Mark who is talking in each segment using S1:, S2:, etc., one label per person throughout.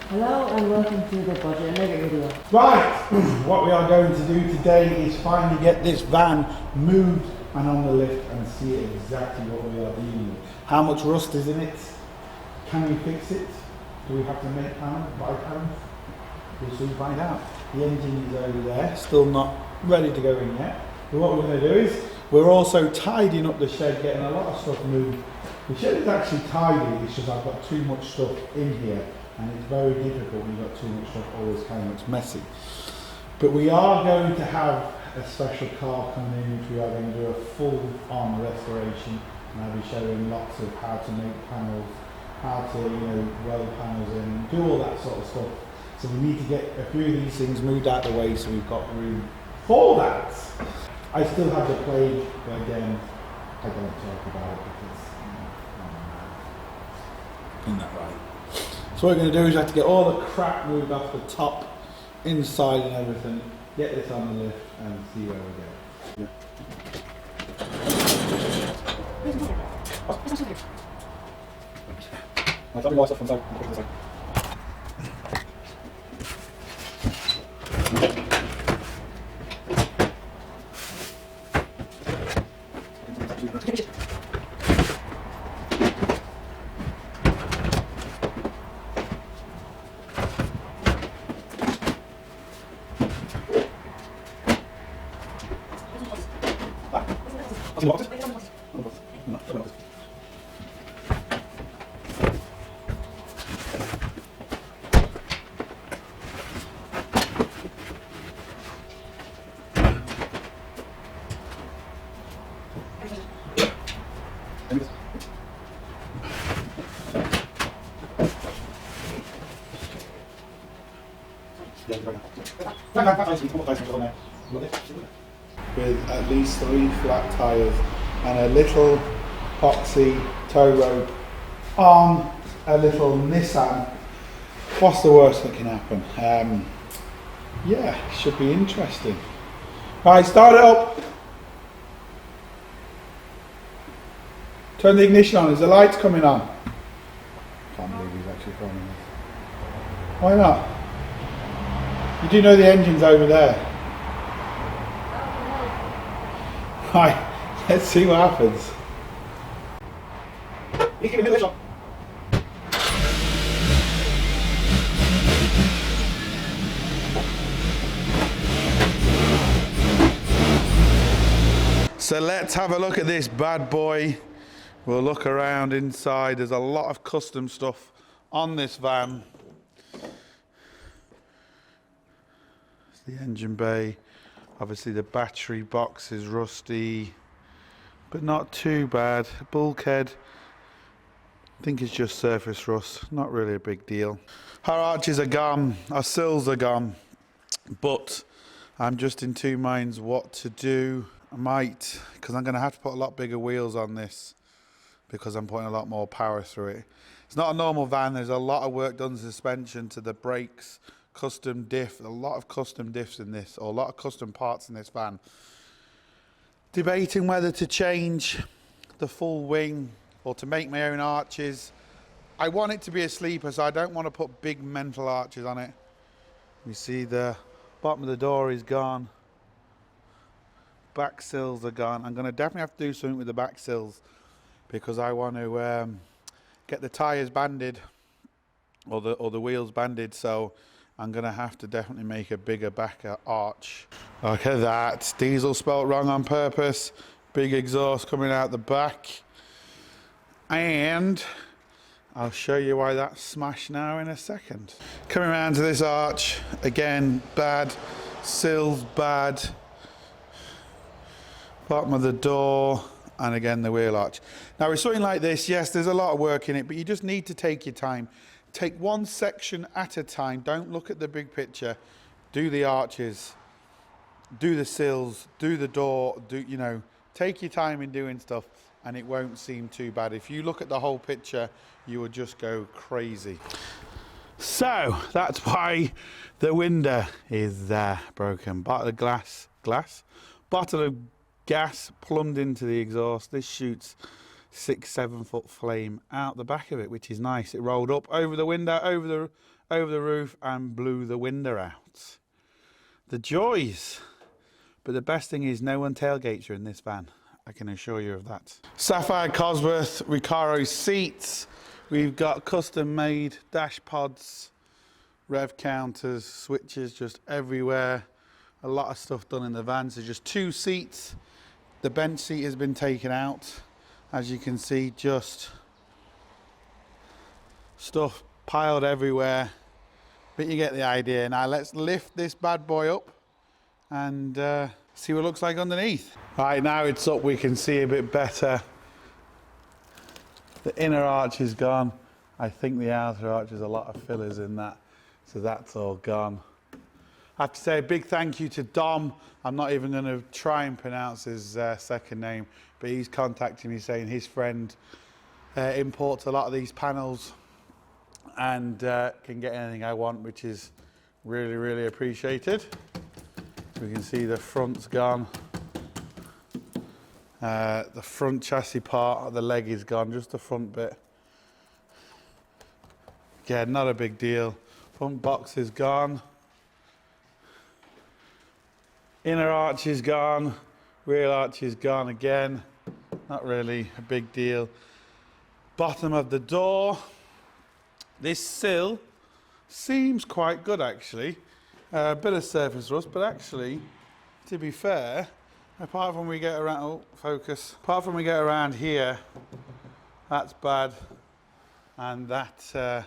S1: Hello and welcome to the Budget and Leggit video.
S2: Right, what we are going to do today is finally get this van moved and on the lift and see exactly what we are dealing with. How much rust is in it? Can we fix it? Do we have to make panels, buy panels? We'll soon find out. The engine is over there, still not ready to go in yet. But what we're going to do is, we're also tidying up the shed, getting a lot of stuff moved. The shed is actually tidy, it's just I've got too much stuff in here. And it's very difficult when you've got too much stuff, always kind of looks messy. But we are going to have a special car coming in, which we are going to do a full-on restoration, and I'll be showing lots of how to make panels, how to weld panels in, do all that sort of stuff. So we need to get a few of these things moved out of the way so we've got room for that. I still have the plague, but again, I don't talk about it because isn't that right? So what we're going to do is have to get all the crap moved off the top, inside and everything, get this on the lift and see where we go. With at least 3 flat tyres and a little epoxy tow rope on a little Nissan, what's the worst that can happen? Yeah, should be interesting. Right, start it up. Turn the ignition on. Is the lights coming on? Can't believe he's actually filming this. Why not? You do know the engine's over there. Right, let's see what happens. So let's have a look at this bad boy. We'll look around inside. There's a lot of custom stuff on this van. It's the engine bay. Obviously the battery box is rusty, but not too bad. Bulkhead, I think it's just surface rust, not really a big deal. Our arches are gone, our sills are gone, but I'm just in two minds what to do. I might, because I'm going to have to put a lot bigger wheels on this because I'm putting a lot more power through it. It's not a normal van, there's a lot of work done to the suspension, to the brakes, custom diff, a lot of custom diffs in this, or a lot of custom parts in this van. Debating whether to change the full wing or to make my own arches. I want it to be a sleeper, so I don't want to put big mental arches on it. You see the bottom of the door is gone. Back sills are gone. I'm going to definitely have to do something with the back sills because I want to get the tyres banded or the wheels banded, so I'm going to have to definitely make a bigger back arch. Look at that. Diesel spelt wrong on purpose. Big exhaust coming out the back. And I'll show you why that's smashed now in a second. Coming around to this arch. Again, bad. Sills bad. Bottom of the door. And again, the wheel arch. Now with something like this, yes, there's a lot of work in it, but you just need to take your time. Take one section at a time. Don't look at the big picture. Do the arches, do the sills, do the door, take your time in doing stuff and it won't seem too bad. If you look at the whole picture, you will just go crazy. So that's why the window is broken. Bottle of bottle of gas plumbed into the exhaust. This shoots 6-7 foot flame out the back of it, which is nice. It rolled up over the window, over the roof, and blew the window out. The joys. But the best thing is no one tailgates you in this van. I can assure you of that. Sapphire Cosworth Recaro seats. We've got custom made dash pods, rev counters, switches just everywhere. A lot of stuff done in the van. So just 2 seats. The bench seat has been taken out. As you can see, just stuff piled everywhere. But you get the idea. Now let's lift this bad boy up and see what it looks like underneath. Right, now it's up, we can see a bit better. The inner arch is gone. I think the outer arch has a lot of fillers in that, so that's all gone. I have to say a big thank you to Dom. I'm not even going to try and pronounce his second name, but he's contacting me saying his friend imports a lot of these panels and can get anything I want, which is really, really appreciated. We can see the front's gone. The front chassis part of the leg is gone, just the front bit. Yeah, not a big deal. Front box is gone. Inner arch is gone. Rear arch is gone again. Not really a big deal. Bottom of the door. This sill seems quite good actually. A bit of surface rust, but actually, to be fair, apart from we get around, apart from we get around here, that's bad, and that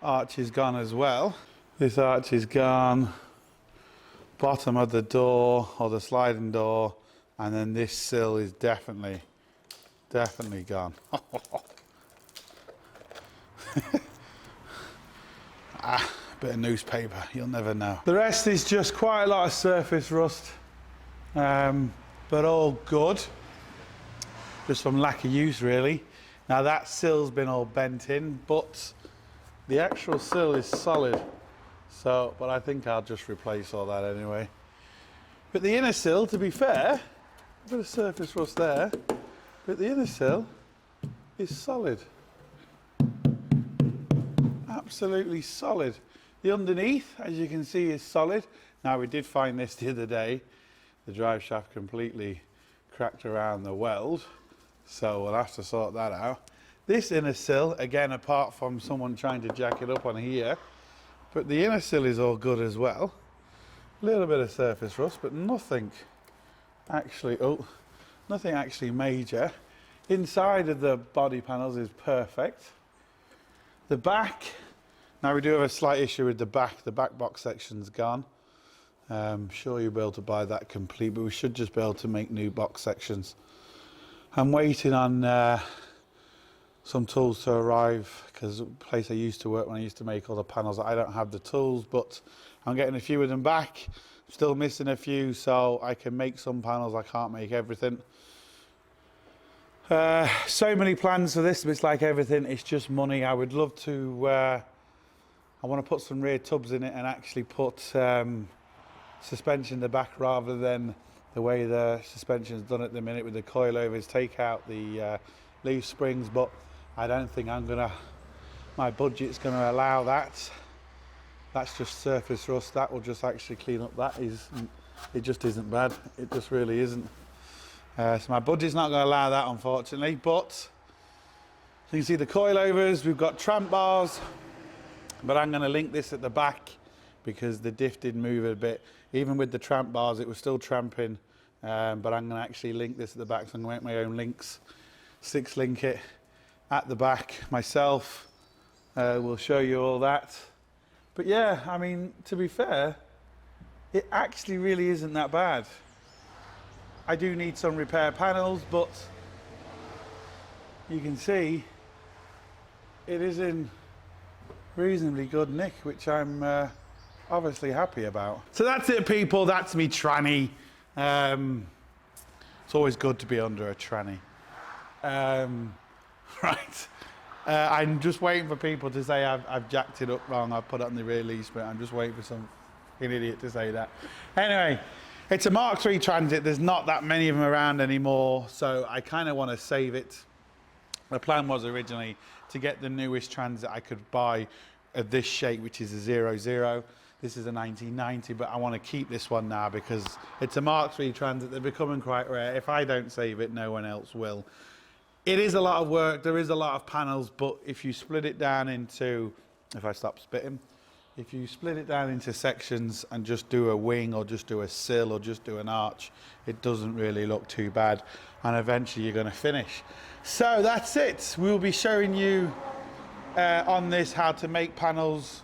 S2: arch is gone as well. This arch is gone, bottom of the door, or the sliding door, and then this sill is definitely gone. Bit of newspaper, you'll never know. The rest is just quite a lot of surface rust, but all good. Just from lack of use, really. Now that sill's been all bent in, but the actual sill is solid. So, but I think I'll just replace all that anyway. But the inner sill, to be fair, a bit of surface rust there, but the inner sill is solid. Absolutely solid. The underneath, as you can see, is solid. Now we did find this the other day. The drive shaft completely cracked around the weld, so we'll have to sort that out. This inner sill, again, apart from someone trying to jack it up on here, but the inner sill is all good as well. A little bit of surface rust, but nothing actually major. Inside of the body panels is perfect. The back, now we do have a slight issue with the back. The back box section's gone. I'm sure you'll be able to buy that complete, but we should just be able to make new box sections. I'm waiting on some tools to arrive, because the place I used to work when I used to make all the panels, I don't have the tools, but I'm getting a few of them back. Still missing a few, so I can make some panels. I can't make everything. So many plans for this, but it's like everything, it's just money. I would love to, I want to put some rear tubs in it and actually put suspension in the back rather than the way the suspension is done at the minute with the coilovers. Take out the leaf springs, but I don't think my budget's going to allow that. That's just surface rust. That will just actually clean up. It just isn't bad. It just really isn't. So my budget's not going to allow that, unfortunately, but so you can see the coilovers, we've got tramp bars, but I'm going to link this at the back because the diff did move a bit. Even with the tramp bars, it was still tramping, but I'm going to actually link this at the back, so I'm going to make my own links, 6-link it at the back myself. We'll show you all that. But yeah, I mean, to be fair, it actually really isn't that bad. I do need some repair panels, but you can see it is in reasonably good nick, which I'm obviously happy about. So that's it, people. That's me tranny. It's always good to be under a tranny. Right. I'm just waiting for people to say I've jacked it up wrong. I put it on the rear lease, but I'm just waiting for some idiot to say that. Anyway, It's a Mark III Transit. There's not that many of them around anymore, so I kind of want to save it. The plan was originally to get the newest Transit I could buy of this shape, which is a 00. This is a 1990, but I want to keep this one now because it's a Mark III Transit. They're becoming quite rare. If I don't save it, no one else will. It is a lot of work. There is a lot of panels, but if you split it down into, if I stop spitting, if you split it down into sections and just do a wing or just do a sill or just do an arch, it doesn't really look too bad. And eventually you're going to finish. So that's it. We'll be showing you on this how to make panels,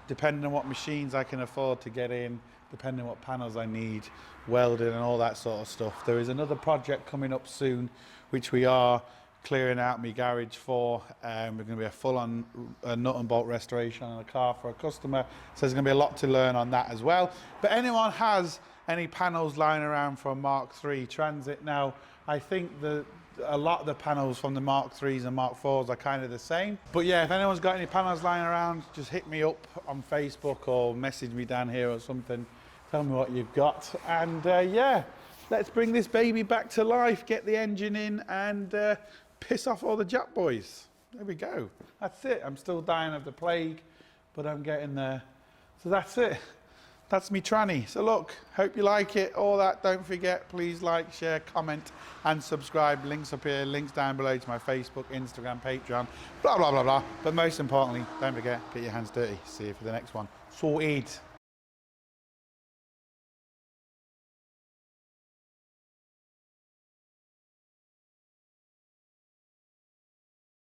S2: depending on what machines I can afford to get in, depending on what panels I need, welding and all that sort of stuff. There is another project coming up soon, which we are clearing out my garage for. We're going to be a full-on nut and bolt restoration on a car for a customer. So there's going to be a lot to learn on that as well. But anyone has any panels lying around for a Mark III Transit now, I think that a lot of the panels from the Mark IIIs and Mark IVs are kind of the same. But yeah, if anyone's got any panels lying around, just hit me up on Facebook or message me down here or something. Tell me what you've got. And yeah, let's bring this baby back to life, get the engine in and piss off all the Jap boys. There we go. That's it. I'm still dying of the plague, but I'm getting there. So that's it. That's me tranny. So look, hope you like it. All that, don't forget, please like, share, comment and subscribe. Links up here, links down below to my Facebook, Instagram, Patreon, blah, blah, blah, blah. But most importantly, don't forget, get your hands dirty. See you for the next one. Sorted.